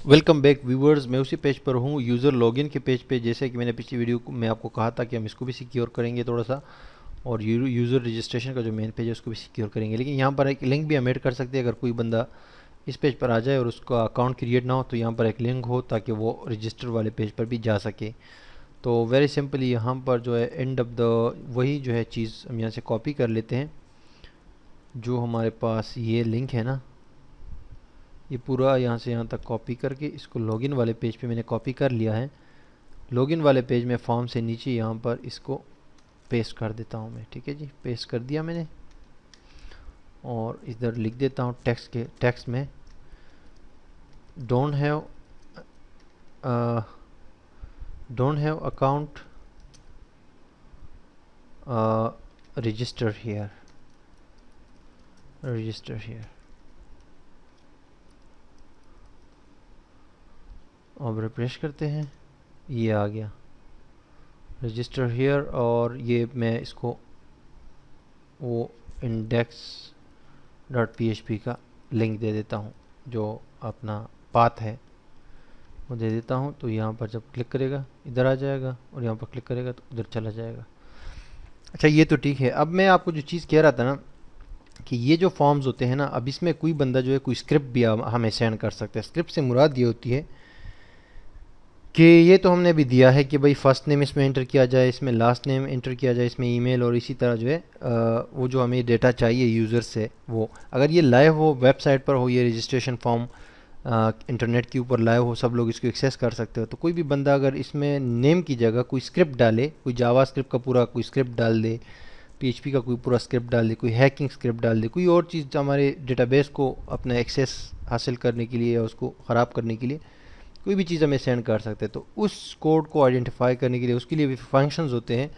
Welcome back viewers. मैं उसी page पर हूँ, यूज़र लॉगिन के पेज पे। जैसे कि मैंने पिछली वीडियो में आपको कहा था कि हम इसको भी सिक्योर करेंगे थोड़ा सा, और यूज़र रजिस्ट्रेशन का जो मेन पेज है उसको भी सिक्योर करेंगे। लेकिन यहाँ पर एक लिंक भी हम ऐड कर सकते हैं। अगर कोई बंदा इस पेज पर आ जाए और उसका अकाउंट क्रिएट ना हो तो यहाँ पर एक लिंक हो ताकि वो रजिस्टर वाले पेज पर भी जा सके। तो वेरी सिंपली यहाँ पर जो है एंड ऑफ द वही जो है चीज़ हम यहाँ से कॉपी कर लेते हैं। जो हमारे पास ये लिंक है ना, ये पूरा यहाँ से यहाँ तक कॉपी करके इसको लॉगिन वाले पेज पे मैंने कॉपी कर लिया है। लॉगिन वाले पेज में फॉर्म से नीचे यहाँ पर इसको पेस्ट कर देता हूँ मैं। ठीक है जी, पेस्ट कर दिया मैंने। और इधर लिख देता हूँ टेक्स्ट में don't have account register here. अब रिफ्रेश करते हैं, ये आ गया रजिस्टर हियर। और ये मैं इसको वो index.php का लिंक दे देता हूँ, जो अपना पाथ है वो दे देता हूँ। तो यहाँ पर जब क्लिक करेगा इधर आ जाएगा, और यहाँ पर क्लिक करेगा तो उधर चला जाएगा। अच्छा, ये तो ठीक है। अब मैं आपको जो चीज़ कह रहा था ना कि ये जो फॉर्म्स होते हैं ना, अब इसमें कोई बंदा जो है कोई स्क्रिप्ट भी हमें सेंड कर सकता है। स्क्रिप्ट से मुराद ये होती है कि ये तो हमने भी दिया है कि भाई फर्स्ट नेम इसमें एंटर किया जाए, इसमें लास्ट नेम एंटर किया जाए, इसमें ईमेल, और इसी तरह जो है वो जो हमें डेटा चाहिए यूज़र से, वो अगर ये लाइव हो, वेबसाइट पर हो, ये रजिस्ट्रेशन फॉर्म इंटरनेट के ऊपर लाइव हो, सब लोग इसको एक्सेस कर सकते हो। तो कोई भी बंदा अगर इसमें नेम की जगह कोई स्क्रिप्ट डाले, कोई जावा स्क्रिप्ट का पूरा कोई स्क्रिप्ट डाल दे, पीएचपी का कोई पूरा स्क्रिप्ट डाल दे, कोई हैकिंग स्क्रिप्ट डाल दे, कोई और चीज़ हमारे डेटाबेस को अपना एक्सेस हासिल करने के लिए या उसको ख़राब करने के लिए कोई भी चीज़ हमें सेंड कर सकते हैं, तो उस कोड को आइडेंटिफाई करने के लिए उसके लिए भी फंक्शंस होते हैं।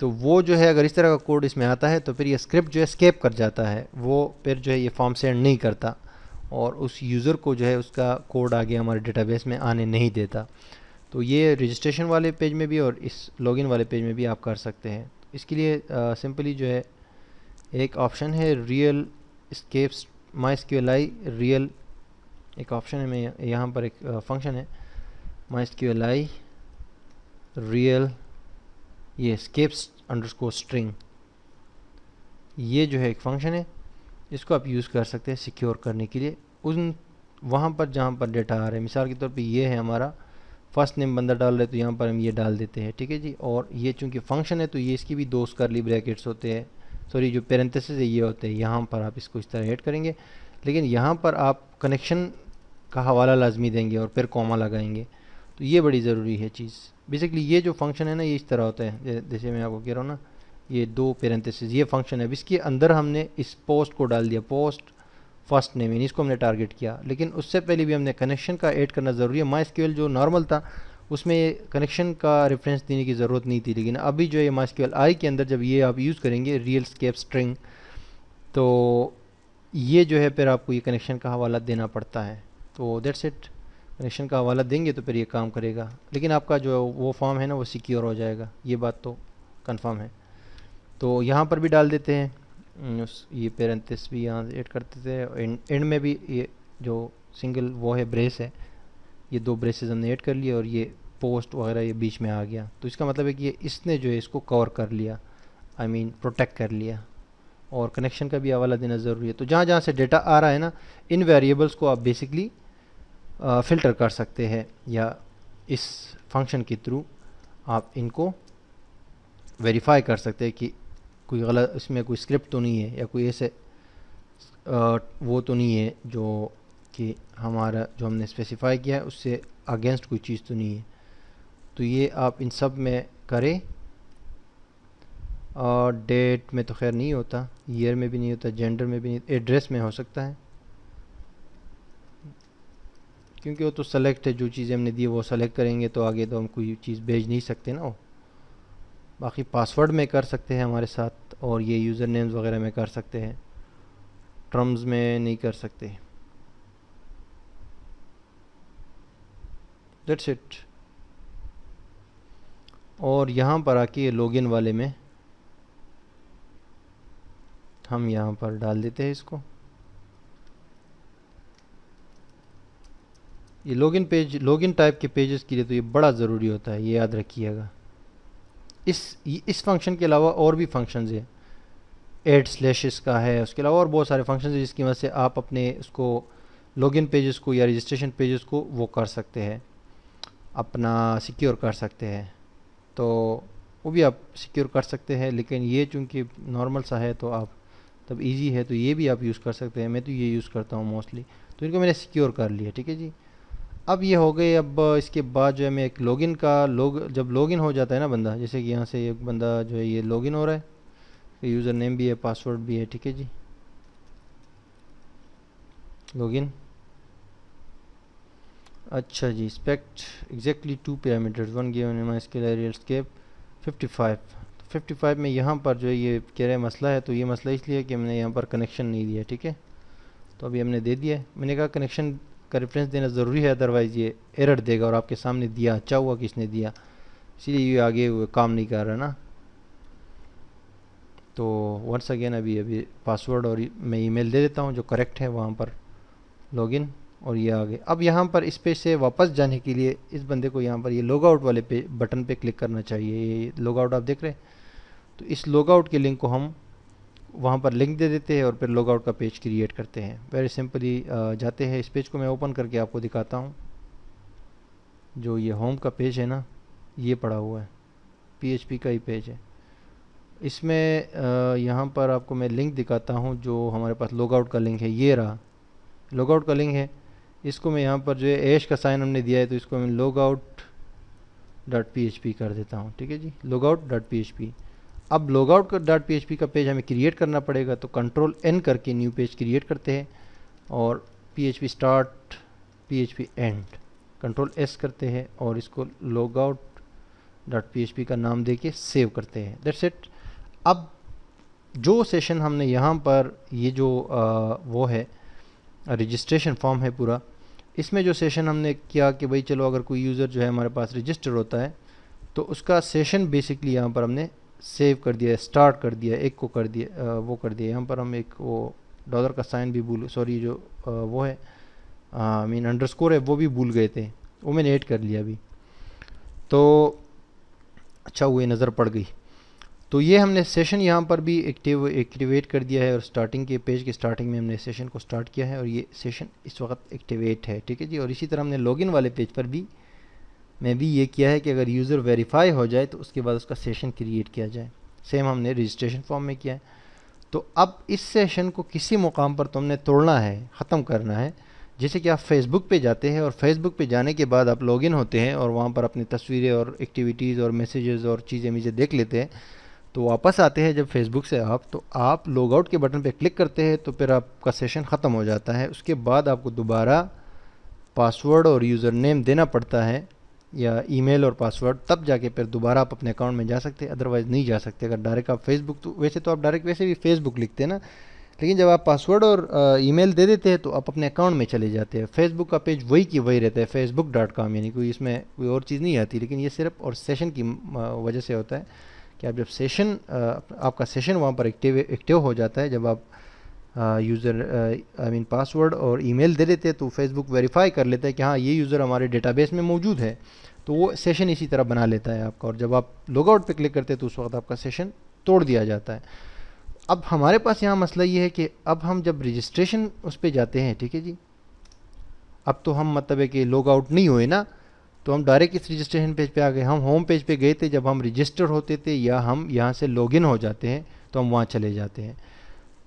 तो वो जो है अगर इस तरह का कोड इसमें आता है तो फिर ये स्क्रिप्ट जो है स्केप कर जाता है, वो फिर जो है ये फॉर्म सेंड नहीं करता, और उस यूज़र को जो है उसका कोड आगे हमारे डेटाबेस में आने नहीं देता। तो ये रजिस्ट्रेशन वाले पेज में भी और इस लॉगिन वाले पेज में भी आप कर सकते हैं। इसके लिए सिंपली जो है एक ऑप्शन है रियल स्केप्स MySQLi रियल, एक ऑप्शन है, मैं यहाँ पर एक फंक्शन है MySQLi रियल, ये स्केप्स अंडरस्कोर स्ट्रिंग, ये जो है एक फंक्शन है। इसको आप यूज़ कर सकते हैं सिक्योर करने के लिए उन वहाँ पर जहाँ पर डेटा आ रहा है। मिसाल के तौर पे ये है हमारा फर्स्ट नेम बंदा डाल रहे, तो यहाँ पर हम ये डाल देते हैं। ठीक है जी, और ये चूँकि फंक्शन है तो ये इसकी भी दो कर्ली ब्रैकेट्स होते हैं, सॉरी जो पेरेंथेसिस है ये होते हैं। यहाँ पर आप इसको इस तरह ऐड करेंगे, लेकिन यहाँ पर आप कनेक्शन का हवाला लाजमी देंगे और फिर कॉमा लगाएंगे। तो ये बड़ी ज़रूरी है चीज़। बेसिकली ये जो फंक्शन है ना, ये इस तरह होता है, जैसे मैं आपको कह रहा हूँ ना, ये दो पेरेंथेसिस ये फंक्शन है। अब इसके अंदर हमने इस पोस्ट को डाल दिया, पोस्ट फर्स्ट नेम, इसको हमने टारगेट किया। लेकिन उससे पहले भी हमने कनेक्शन का ऐड करना ज़रूरी है। MySQL जो नॉर्मल था उसमें कनेक्शन का रेफरेंस देने की ज़रूरत नहीं थी, लेकिन अभी जो है MySQLi के अंदर जब ये आप यूज़ करेंगे रियल स्केप स्ट्रिंग, तो ये जो है फिर आपको ये कनेक्शन का हवाला देना पड़ता है। तो दैट्स इट, कनेक्शन का हवाला देंगे तो फिर ये काम करेगा। लेकिन आपका जो वो फॉर्म है ना वो सिक्योर हो जाएगा, ये बात तो कंफर्म है। तो यहाँ पर भी डाल देते हैं ये पेरेंथिस भी यहाँ ऐड करते थे। एंड में भी ये जो सिंगल वो है ब्रेस है, ये दो ब्रेसेस हमने ऐड कर लिए, और ये पोस्ट वगैरह ये बीच में आ गया। तो इसका मतलब है कि ये इसने जो है इसको कवर कर लिया, आई मीन प्रोटेक्ट कर लिया। और कनेक्शन का भी हवाला देना ज़रूरी है। तो जहाँ जहाँ से डेटा आ रहा है ना, इन वेरिएबल्स को आप बेसिकली फ़िल्टर कर सकते हैं, या इस फंक्शन के थ्रू आप इनको वेरीफाई कर सकते हैं कि कोई गलत इसमें कोई स्क्रिप्ट तो नहीं है, या कोई ऐसे वो तो नहीं है जो कि हमारा जो हमने स्पेसिफाई किया है उससे अगेंस्ट कोई चीज़ तो नहीं है। तो ये आप इन सब में करें। और डेट में तो खैर नहीं होता, ईयर में भी नहीं होता, जेंडर में भी नहीं, एड्रेस में हो सकता है, क्योंकि वो तो सेलेक्ट है, जो चीज़ें हमने दी वो सेलेक्ट करेंगे तो आगे तो हम कोई चीज़ भेज नहीं सकते ना। बाकी पासवर्ड में कर सकते हैं हमारे साथ, और ये यूज़र नेम्स वगैरह में कर सकते हैं, टर्म्स में नहीं कर सकते। That's it. और यहाँ पर आके लॉगिन वाले में हम यहाँ पर डाल देते हैं इसको। ये लॉगिन टाइप के पेजेस के लिए तो ये बड़ा ज़रूरी होता है, ये याद रखिएगा। इस फंक्शन के अलावा और भी फंक्शंस है, ऐड स्लैशेस का है, उसके अलावा और बहुत सारे फंक्शंस हैं जिसकी वजह से आप अपने उसको लॉगिन पेजेस को या रजिस्ट्रेशन पेजेस को वो कर सकते हैं, अपना सिक्योर कर सकते हैं। तो वो भी आप सिक्योर कर सकते हैं, लेकिन ये चूँकि नॉर्मल सा है तो आप तब इजी है तो ये भी आप यूज़ कर सकते हैं। मैं तो ये यूज़ करता हूँ मोस्टली, तो इनको मैंने सिक्योर कर लिया। ठीक है जी, अब ये हो गए। अब इसके बाद जो है मैं एक लॉगिन का जब लॉगिन हो जाता है ना बंदा, जैसे कि यहाँ से एक बंदा जो है ये लॉगिन हो रहा है, यूज़र नेम भी है, पासवर्ड भी है। ठीक है जी, लॉगिन। अच्छा जी, expect exactly 2 parameters, 1 given MySQL array escape 55। तो 55 में यहाँ पर जो है ये कह रहे मसला है, तो ये मसला इसलिए है कि हमने यहाँ पर कनेक्शन नहीं दिया। ठीक है, तो अभी हमने दे दिया है। मैंने कहा कनेक्शन का रेफरेंस देना ज़रूरी है, अदरवाइज़ ये एरर देगा, और आपके सामने दिया अच्छा हुआ किसने दिया, इसीलिए ये आगे काम नहीं कर रहा ना। तो वंस अगेन अभी पासवर्ड और मैं ईमेल दे देता हूँ जो करेक्ट है वहाँ पर, लॉगिन, और ये आ गए। अब यहाँ पर इस पेज से वापस जाने के लिए इस बंदे को यहाँ पर ये लॉग आउट वाले बटन पे क्लिक करना चाहिए। ये लॉग आउट आप देख रहे हैं, तो इस लॉग आउट के लिंक को हम वहाँ पर लिंक दे देते हैं और फिर लॉग आउट का पेज क्रिएट करते हैं। वेरी सिंपली जाते हैं, इस पेज को मैं ओपन करके आपको दिखाता हूँ। जो ये होम का पेज है ना, ये पड़ा हुआ है, PHP का ही पेज है। इसमें यहाँ पर आपको मैं लिंक दिखाता हूँ, जो हमारे पास लॉग आउट का लिंक है, ये रहा लॉग आउट का लिंक है। इसको मैं यहाँ पर जो है ऐश का साइन हमने दिया है, तो इसको मैं लॉग आउट डॉट PHP कर देता हूँ। ठीक है जी, लॉग आउट डॉट PHP। अब लॉग आउट डॉट PHP का पेज हमें क्रिएट करना पड़ेगा, तो कंट्रोल N करके न्यू पेज क्रिएट करते हैं, और PHP start PHP and control S करते हैं, और इसको लॉग आउट डॉट PHP का नाम दे के सेव करते हैं। That's it. अब जो सेशन हमने यहाँ पर ये जो वो है रजिस्ट्रेशन फॉर्म है पूरा, इसमें जो सेशन हमने किया कि भाई चलो अगर कोई यूज़र जो है हमारे पास रजिस्टर होता है तो उसका सेशन बेसिकली यहाँ पर हमने सेव कर दिया, स्टार्ट कर दिया, एक को कर दिया, वो कर दिया। यहाँ पर हम एक वो डॉलर का साइन भी भूल, सॉरी जो वो है मीन अंडरस्कोर है वो भी भूल गए थे, वो मैंने ऐड कर लिया अभी। तो अच्छा हुए नज़र पड़ गई। तो ये हमने सेशन यहाँ पर भी एक्टिवेट कर दिया है, और स्टार्टिंग के पेज के स्टार्टिंग में हमने सेशन को स्टार्ट किया है, और ये सेशन इस वक्त एक्टिवेट है। ठीक है जी, और इसी तरह हमने लॉगिन वाले पेज पर भी मैं भी ये किया है कि अगर यूज़र वेरीफाई हो जाए तो उसके बाद उसका सेशन क्रिएट किया जाए। सेम हमने रजिस्ट्रेशन फॉर्म में किया है। तो अब इस सेशन को किसी मुकाम पर तुमने तोड़ना है, ख़त्म करना है। जैसे कि आप फेसबुक पे जाते हैं, और फेसबुक पे जाने के बाद आप लॉगिन होते हैं और वहाँ पर अपनी तस्वीरें और एक्टिविटीज़ और मैसेजेस और चीज़ें मुझे देख लेते हैं। तो वापस आते हैं जब फेसबुक से आप, तो आप लॉग आउट के बटन पे क्लिक करते हैं, तो फिर आपका सेशन ख़त्म हो जाता है। उसके बाद आपको दोबारा पासवर्ड और यूज़र नेम देना पड़ता है, या ईमेल और पासवर्ड, तब जाके फिर दोबारा आप अपने अकाउंट में जा सकते हैं, अदरवाइज़ नहीं जा सकते। अगर डायरेक्ट आप फेसबुक, तो वैसे तो आप डायरेक्ट वैसे भी फेसबुक लिखते हैं ना, लेकिन जब आप पासवर्ड और ईमेल दे देते हैं तो आप अपने अकाउंट में चले जाते हैं। फेसबुक का पेज वही की वही रहता है, facebook.com, यानी कोई इसमें कोई और चीज़ नहीं आती। लेकिन ये सिर्फ और सेशन की वजह से होता है कि आप जब सेशन आपका सेशन वहाँ पर एक्टिव हो जाता है, जब आप यूज़र आई मीन पासवर्ड और ईमेल दे देते हैं, तो फेसबुक वेरीफाई कर लेता है कि हाँ ये यूज़र हमारे डेटाबेस में मौजूद है, तो वो सेशन इसी तरह बना लेता है आपका। और जब आप लॉग आउट पे क्लिक करते हैं तो उस वक्त आपका सेशन तोड़ दिया जाता है। अब हमारे पास यहाँ मसला ये है कि अब हम जब रजिस्ट्रेशन उस पर जाते हैं, ठीक है जी, अब तो हम मतलब है कि लॉग आउट नहीं हुए ना, तो हम डायरेक्ट इस रजिस्ट्रेशन पेज पे आ गए। हम होम पेज पे गए थे जब हम रजिस्टर होते थे, या हम यहाँ से लॉगिन हो जाते हैं तो हम वहाँ चले जाते हैं।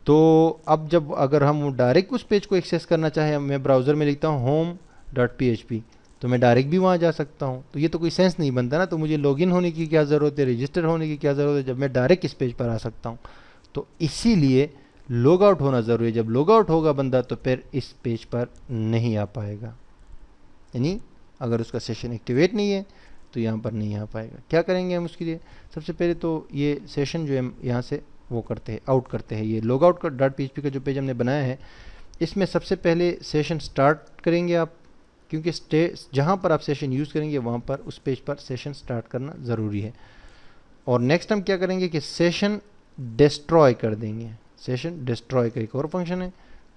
तो अब जब अगर हम डायरेक्ट उस पेज को एक्सेस करना चाहें, मैं ब्राउज़र में लिखता हूँ home.php, तो मैं डायरेक्ट भी वहाँ जा सकता हूँ। तो ये तो कोई सेंस नहीं बनता ना, तो मुझे लॉगिन होने की क्या ज़रूरत है, रजिस्टर होने की क्या ज़रूरत है, जब मैं डायरेक्ट इस पेज पर आ सकता हूँ। तो इसीलिए लॉग आउट होना ज़रूरी है। जब लॉग आउट होगा बंदा तो फिर इस पेज पर नहीं आ पाएगा, यानी अगर उसका सेशन एक्टिवेट नहीं है तो यहाँ पर नहीं आ पाएगा। क्या करेंगे हम उसके लिए? सबसे पहले तो ये सेशन जो है यहाँ से वो करते हैं, आउट करते हैं। ये लॉग आउट का .php का जो पेज हमने बनाया है, इसमें सबसे पहले सेशन स्टार्ट करेंगे आप, क्योंकि जहाँ पर आप सेशन यूज़ करेंगे वहाँ पर उस पेज पर सेशन स्टार्ट करना ज़रूरी है। और नेक्स्ट हम क्या करेंगे कि सेशन डिस्ट्रॉय कर देंगे। सेशन डिस्ट्रॉय का एक और फंक्शन है,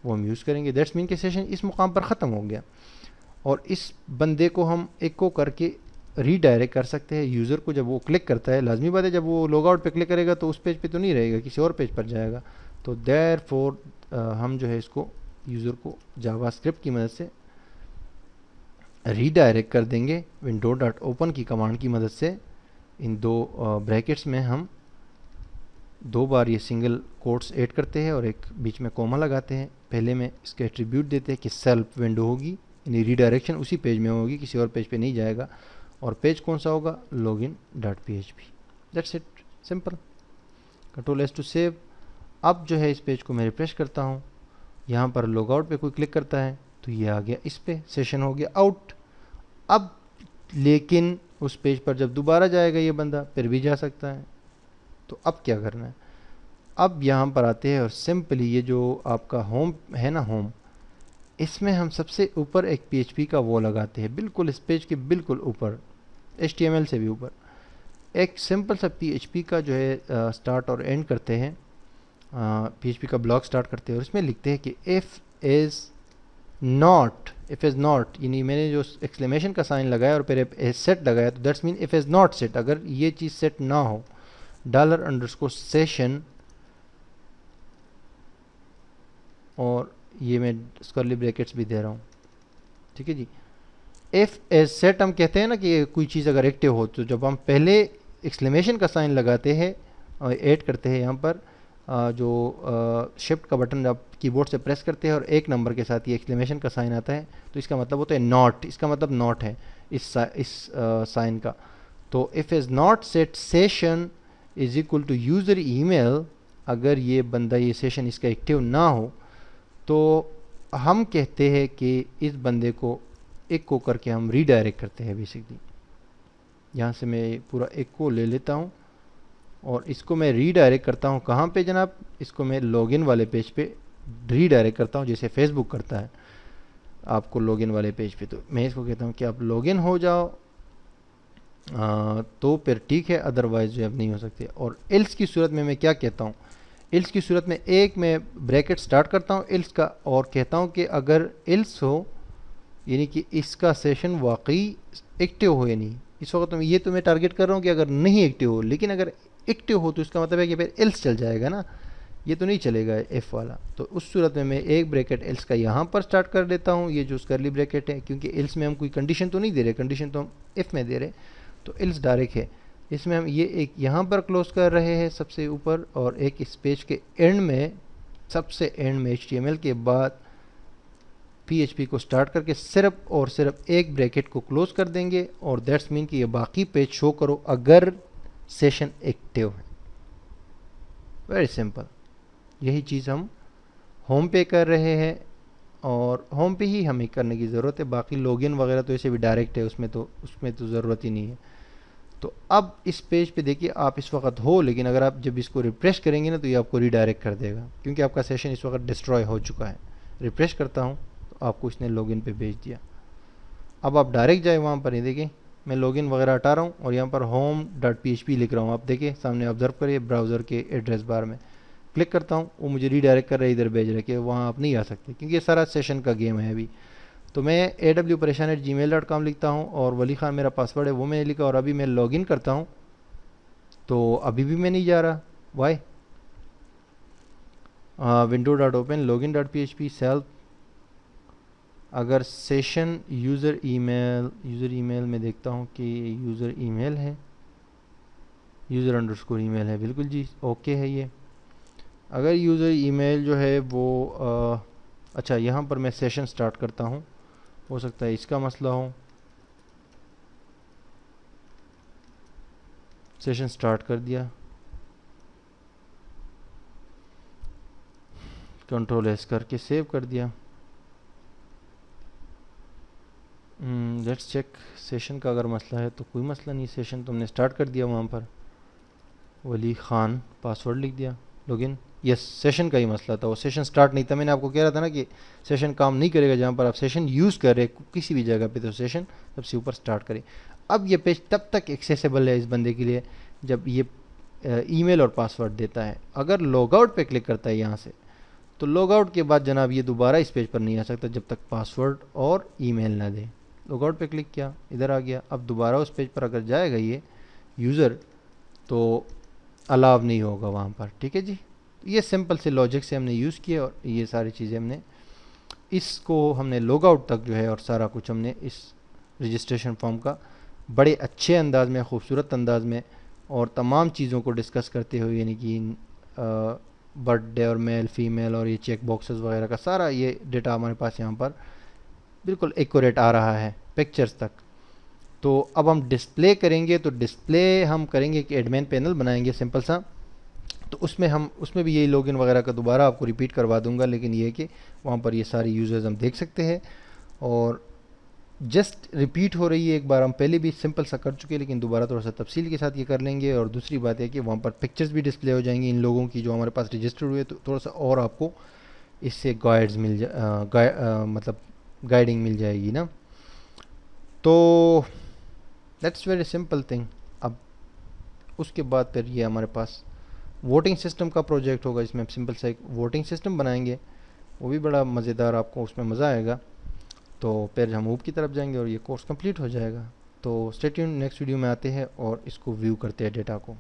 वो हम यूज़ करेंगे। दैट्स मीन कि सेशन इस मुकाम पर ख़त्म हो गया। और इस बंदे को हम एको करके रीडायरेक्ट कर सकते हैं यूज़र को। जब वो क्लिक करता है, लाजमी बात है जब वो लॉग आउट पे क्लिक करेगा तो उस पेज पे तो नहीं रहेगा, किसी और पेज पर जाएगा। तो देयरफॉर हम जो है इसको यूज़र को जावास्क्रिप्ट की मदद से रीडायरेक्ट कर देंगे विंडो डॉट ओपन की कमांड की मदद से। इन दो ब्रैकेट्स में हम 2 बार ये सिंगल कोट्स ऐड करते हैं और एक बीच में कॉमा लगाते हैं। पहले में इसके एट्रीब्यूट देते हैं कि सेल्फ विंडो होगी, यानी रीडायरेक्शन उसी पेज में होगी, किसी और पेज पे नहीं जाएगा। और पेज कौन सा होगा? login.php। That's it, simple. Control S to save. अब जो है इस पेज को मैं रिफ्रेश करता हूँ, यहाँ पर लॉग आउट पे कोई क्लिक करता है तो ये आ गया, इस पे सेशन हो गया आउट। अब लेकिन उस पेज पर जब दोबारा जाएगा ये बंदा फिर भी जा सकता है। तो अब क्या करना है? अब यहाँ पर आते हैं और सिंपली ये जो आपका होम है ना, होम, इसमें हम सबसे ऊपर एक PHP का वो लगाते हैं, बिल्कुल इस पेज के बिल्कुल ऊपर, HTML से भी ऊपर एक सिंपल सा PHP का जो है स्टार्ट और एंड करते हैं, PHP का ब्लॉक स्टार्ट करते हैं और इसमें लिखते हैं कि इफ़ इज़ नॉट, यानी मैंने जो एक्सक्लेमेशन का साइन लगाया और फिर सेट लगाया, तो that's mean if is not set, अगर ये चीज़ सेट ना हो, $_ और ये मैं कर्ली ब्रैकेट्स भी दे रहा हूँ, ठीक है जी। इफ़ एज सेट हम कहते हैं ना कि कोई चीज़ अगर एक्टिव हो, तो जब हम पहले एक्सक्लेमेशन का साइन लगाते हैं और ऐड करते हैं यहाँ पर जो शिफ्ट का बटन आप कीबोर्ड से प्रेस करते हैं और 1 नंबर के साथ ये एक्सक्लेमेशन का साइन आता है, तो इसका मतलब होता है नॉट, इसका मतलब नॉट है इस साइन का। तो if is not set session is equal to user email, अगर ये बंदा ये सेशन इसका एक्टिव ना हो तो हम कहते हैं कि इस बंदे को एक को करके हम रीडायरेक्ट करते हैं बेसिकली। यहाँ से मैं पूरा एक को ले लेता हूँ और इसको मैं रीडायरेक्ट करता हूँ कहाँ पे जनाब? इसको मैं लॉगिन वाले पेज पे रीडायरेक्ट करता हूँ, जैसे फेसबुक करता है आपको लॉगिन वाले पेज पे। तो मैं इसको कहता हूँ कि आप लॉगिन हो जाओ, तो फिर ठीक है, अदरवाइज जो अब नहीं हो सकते। और एल्स की सूरत में मैं क्या कहता हूँ? एल्स की सूरत में एक मैं ब्रैकेट स्टार्ट करता हूँ एल्स का और कहता हूँ कि अगर एल्स हो, यानी कि इसका सेशन वाकई एक्टिव हो या नहीं। इस वक्त ये तो मैं टारगेट कर रहा हूँ कि अगर नहीं एक्टिव हो, लेकिन अगर एक्टिव हो तो इसका मतलब है कि फिर एल्स चल जाएगा ना, ये तो नहीं चलेगा एफ वाला। तो उस सूरत में मैं एक ब्रैकेट एल्स का यहाँ पर स्टार्ट कर देता हूँ, ये जो कर्ली ब्रैकेट है, क्योंकि एल्स में हम कोई कंडीशन तो नहीं दे रहे, कंडीशन तो हम एफ में दे रहे, तो एल्स डायरेक्ट है। इसमें हम ये एक यहाँ पर क्लोज कर रहे हैं सबसे ऊपर, और एक इस पेज के एंड में, सबसे एंड में HTML के बाद PHP को स्टार्ट करके सिर्फ और सिर्फ एक ब्रैकेट को क्लोज कर देंगे, और दैट्स मीन कि ये बाकी पेज शो करो अगर सेशन एक्टिव है। वेरी सिंपल, यही चीज़ हम होम पे कर रहे हैं और होम पे ही हमें करने की ज़रूरत है। बाकी लॉगिन वगैरह तो ऐसे भी डायरेक्ट है, उसमें तो ज़रूरत ही नहीं है। तो अब इस पेज पे देखिए आप इस वक्त हो, लेकिन अगर आप जब इसको रिफ्रेश करेंगे ना तो ये आपको रीडायरेक्ट कर देगा, क्योंकि आपका सेशन इस वक्त डिस्ट्रॉय हो चुका है। रिफ्रेश करता हूँ तो आपको इसने लॉगिन पे भेज दिया। अब आप डायरेक्ट जाए वहाँ पर, ये देखिए मैं लॉगिन वगैरह हटा रहा हूँ और यहाँ पर home.php लिख रहा हूँ। आप देखिए सामने ऑब्जर्व करिए, ब्राउज़र के एड्रेस बार में क्लिक करता हूँ, वो मुझे रीडायरेक्ट कर रहा है, इधर भेज रहा है कि वहाँ आप नहीं आ सकते, क्योंकि ये सारा सेशन का गेम है अभी। तो मैं awpareshan@gmail.com लिखता हूँ और वली खान मेरा पासवर्ड है, वो मैंने लिखा, और अभी मैं लॉगिन करता हूँ तो अभी भी मैं नहीं जा रहा। वाई? window.open login.php सेल्फ, अगर सेशन यूज़र ईमेल में देखता हूँ कि यूज़र ईमेल है, यूज़र _email है, बिल्कुल जी ओके है ये। अगर यूज़र ईमेल जो है वो अच्छा, यहाँ पर मैं सेशन स्टार्ट करता हूँ, हो सकता है इसका मसला हो। सेशन स्टार्ट कर दिया, कंट्रोल एस करके सेव कर दिया। लेट्स चेक, सेशन का अगर मसला है तो कोई मसला नहीं, सेशन तो हमने स्टार्ट कर दिया, वहाँ पर वली खान पासवर्ड लिख दिया, लॉगिन। यस, सेशन का ही मसला था, वो सेशन स्टार्ट नहीं था। मैंने आपको कह रहा था ना कि सेशन काम नहीं करेगा जहाँ पर आप सेशन यूज़ कर रहे किसी भी जगह पे, तो सेशन सबसे ऊपर स्टार्ट करें। अब ये पेज तब तक एक्सेसिबल है इस बंदे के लिए जब ये ईमेल और पासवर्ड देता है। अगर लॉग आउट पे क्लिक करता है यहाँ से, तो लॉग आउट के बाद जनाब ये दोबारा इस पेज पर नहीं आ सकता जब तक पासवर्ड और ईमेल ना दे। लॉगआउट पे क्लिक किया, इधर आ गया। अब दोबारा उस पेज पर अगर जाएगा ये यूज़र तो अलाव नहीं होगा वहाँ पर, ठीक है जी। ये सिंपल से लॉजिक से हमने यूज़ किया और ये सारी चीज़ें हमने इसको हमने लॉगआउट तक जो है और सारा कुछ हमने इस रजिस्ट्रेशन फॉर्म का बड़े अच्छे अंदाज में, खूबसूरत अंदाज में और तमाम चीज़ों को डिस्कस करते हुए, यानी कि बर्थडे और मेल फीमेल और ये चेक बॉक्सेस वगैरह का सारा ये डेटा हमारे पास यहाँ पर बिल्कुल एक्यूरेट आ रहा है पिक्चर्स तक। तो अब हम डिस्प्ले करेंगे, तो डिस्प्ले हम करेंगे कि एडमिन पैनल बनाएंगे सिंपल सा। तो उसमें भी यही लॉगिन वगैरह का दोबारा आपको रिपीट करवा दूंगा, लेकिन ये है कि वहाँ पर ये सारी यूज़र्स हम देख सकते हैं और जस्ट रिपीट हो रही है। एक बार हम पहले भी सिंपल सा कर चुके हैं, लेकिन दोबारा थोड़ा सा तफसील के साथ ये कर लेंगे। और दूसरी बात है कि वहाँ पर पिक्चर्स भी डिस्प्ले हो जाएंगी इन लोगों की जो हमारे पास रजिस्टर हुए, तो थोड़ा सा और आपको इससे गाइड्स मतलब गाइडिंग मिल जाएगी ना। तो दैट्स वेरी सिंपल थिंग। अब उसके बाद फिर ये हमारे पास वोटिंग सिस्टम का प्रोजेक्ट होगा, इसमें हम सिंपल सा एक वोटिंग सिस्टम बनाएंगे, वो भी बड़ा मज़ेदार, आपको उसमें मज़ा आएगा। तो फिर हम मूव की तरफ जाएंगे और ये कोर्स कंप्लीट हो जाएगा। तो स्टे ट्यून्ड, नेक्स्ट वीडियो में आते हैं और इसको व्यू करते हैं डेटा को।